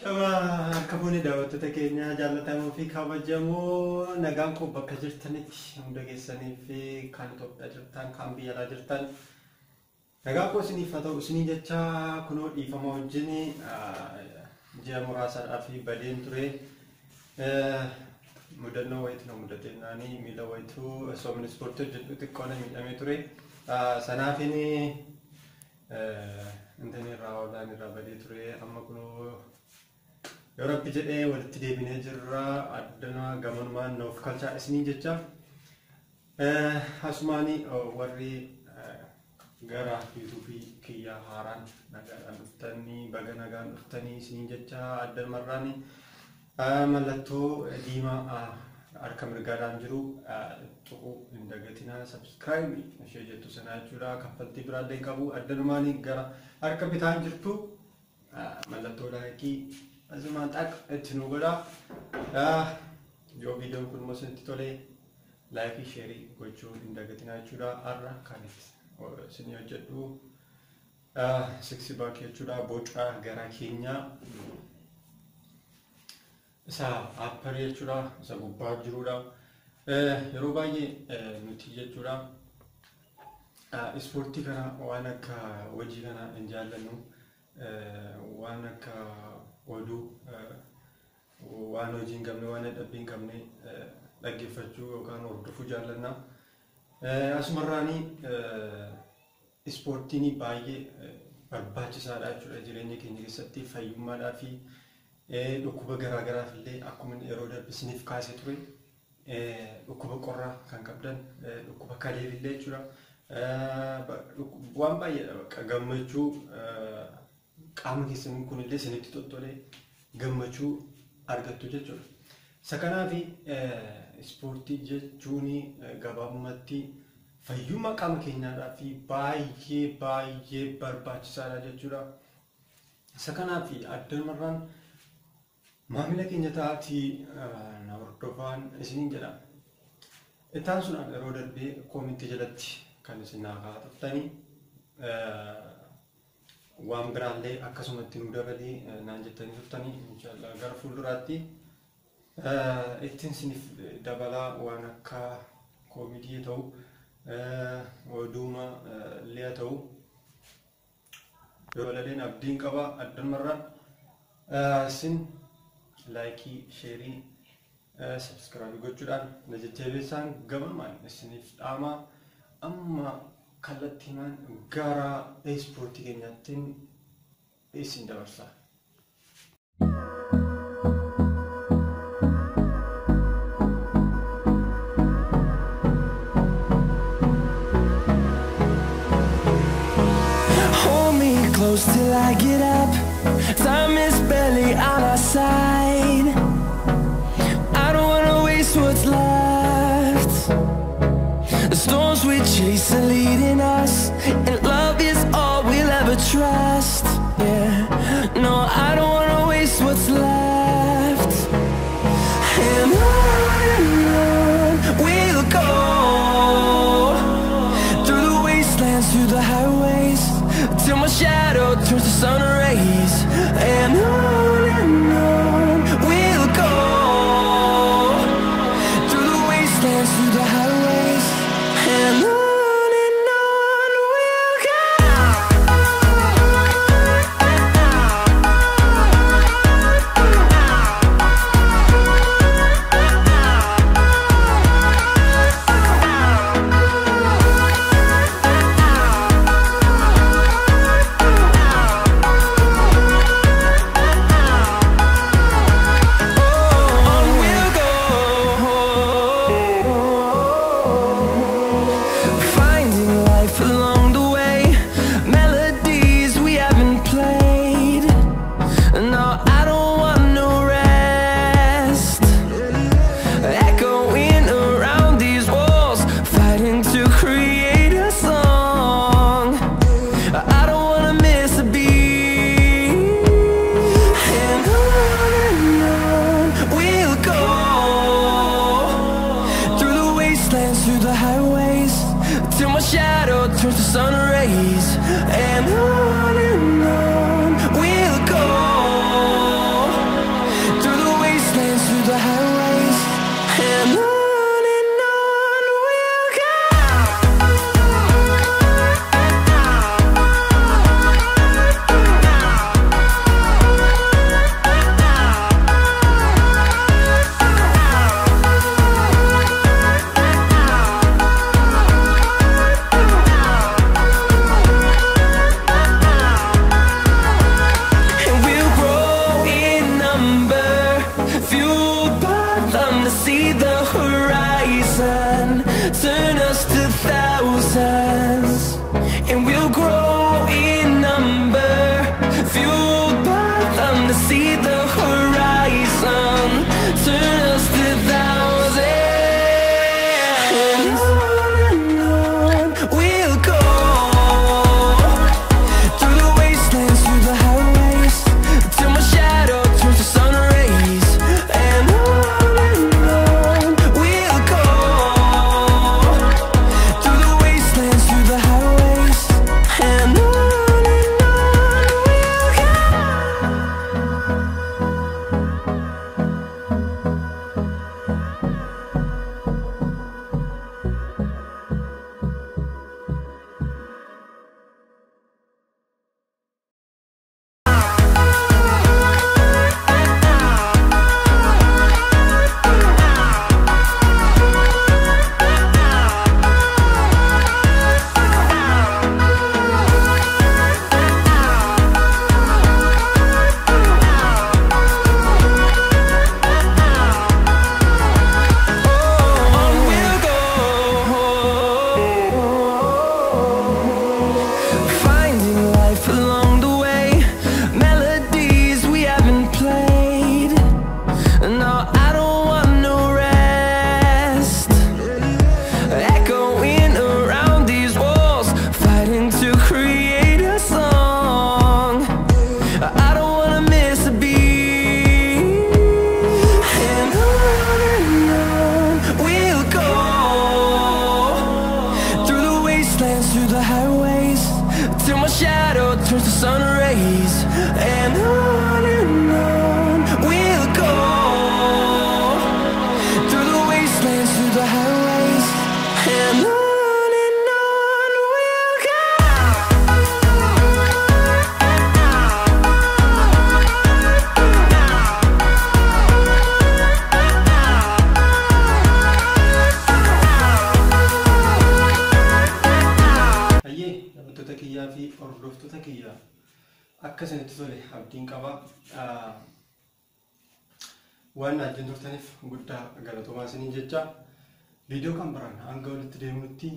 Shama kabuni daawwattoota keenya jaallatamoo fi kabajamoo nagaan koo bakka jirtanitti hunda keessanii fi kan Itoophiyaa jirtan kan biyya alaa jirtan nagaa koo isiniif haa ta'u isinii jecha kunoo dhiifama wajjin ji'a muraasaadhaaf badeen ture mudannoo wayituu mudateennanii miila wayituu soomni ispoortii hojjedhu xiqqoon miidhamee ture sanaafin intani irraa oolaan irraa badee ture amma kunoo Rabbi jedhee walitti deebinee jirra addana gamanumaan nuuf kalchaa isinii jecha asumaanii warri gara yuutuubii kiyya haaraan nagaan dhuftanii baga nagaan dhuftanii isinii jecha addan marraanii mallattoo diimaa harka mirgaadhaan jiru tuquu hin dagatinaa subscribe ishee jettu sanaa jechuudha kaffaltii biraallee qabu addanumaanii gara harka bitaan jirtu mallattoo layikii Azuma tak Ittin goda yoo videoon kun mosinitti tole layikii sheerii gochuun hin dagatinaa jechuudha har'a kan isin hojjedhu six pack jechuudha boca gara keenya isa upper jechuudha isa gubbaa jiruudha yeroo baay'ee nuti jechuudha ispoortii kana waan akka hojii kana hin jaallannu waan akka oduu waan hojii hin qabne waan dadhabbii hin qabne dhaggeeffachuu yookaan hordofuu jaallanna asumarraanii ispoortiin baay'ee barbaachisaadha jechuudha jireenya keenya keessatti fayyummaadhaa fi dhukkuba garaa garaaf illee akkuma yeroo darbe isiniif kaasee ture dhukkuba qorraa kan qabdan dhukkuba kaleef illee jechuudha waan baay'ee gammachuu qaama keessanii kun illee isinitti toltolee gammachuu argattu jechuudha. Sakanaafi ispoortii jechuun gabaabumatti fayyummaa qaama keenyaadhaa fi baay'ee barbaachisaadha jechuudha. Sakanaafi addanumarraan maamila keenya ta'aatii na hordofaan isiniin jedha. Ittaan sun yeroo darbee koomentii jalatti kan isin naa kaa'attanii waan biraallee akkasumatti nu dabalee naan jettanii turtanii inshallah gara fuulduraatti ittiin isiniif dabalaa waan akka koomedii ta'u oduuma illee ta'u dabaladeen abdiin qaba addanumarraan isin layikii sheerii subscribe gochuudhaan na jajjabeessaan gamanumaan isiniif dhaamaa amma kallattiimaan gara ispoortii keenyaattiin isin dabarsa. Hold me close till I get up. Time is barely on our side. I don't wanna waste what's left. The storms we chase are leading us, and love is all we'll ever trust. Yeah, no, I don't wanna waste what's left. And on we'll go, through the wastelands, through the highways, till my shadow turns to sun rays. And on the horizon, turn us to thousands. And on we'll go, through the wastelands, through the highways, till my shadow turns to sun rays. And on we'll go, through the wastelands, through the highways, and on we'll go. Finding life along the way, melodies we haven't played. No, I don't want no rest. Echoing around these walls, fighting to create a song. I don't wanna miss a beat. And on we'll go, through the wastelands, through the highways, till my shadow turns to sun rays. And on we'll go, through the wastelands, through the highways, and on we'll go. Hayyee daawwattoota kiyyaa fi hordoftoota kiyyaa akka isinitti tole abdiin qaba. Waan ajjin turtaniif guddaa galatoomaa isiniin jecha viidiyoo kan biraan hanga walitti deemnutti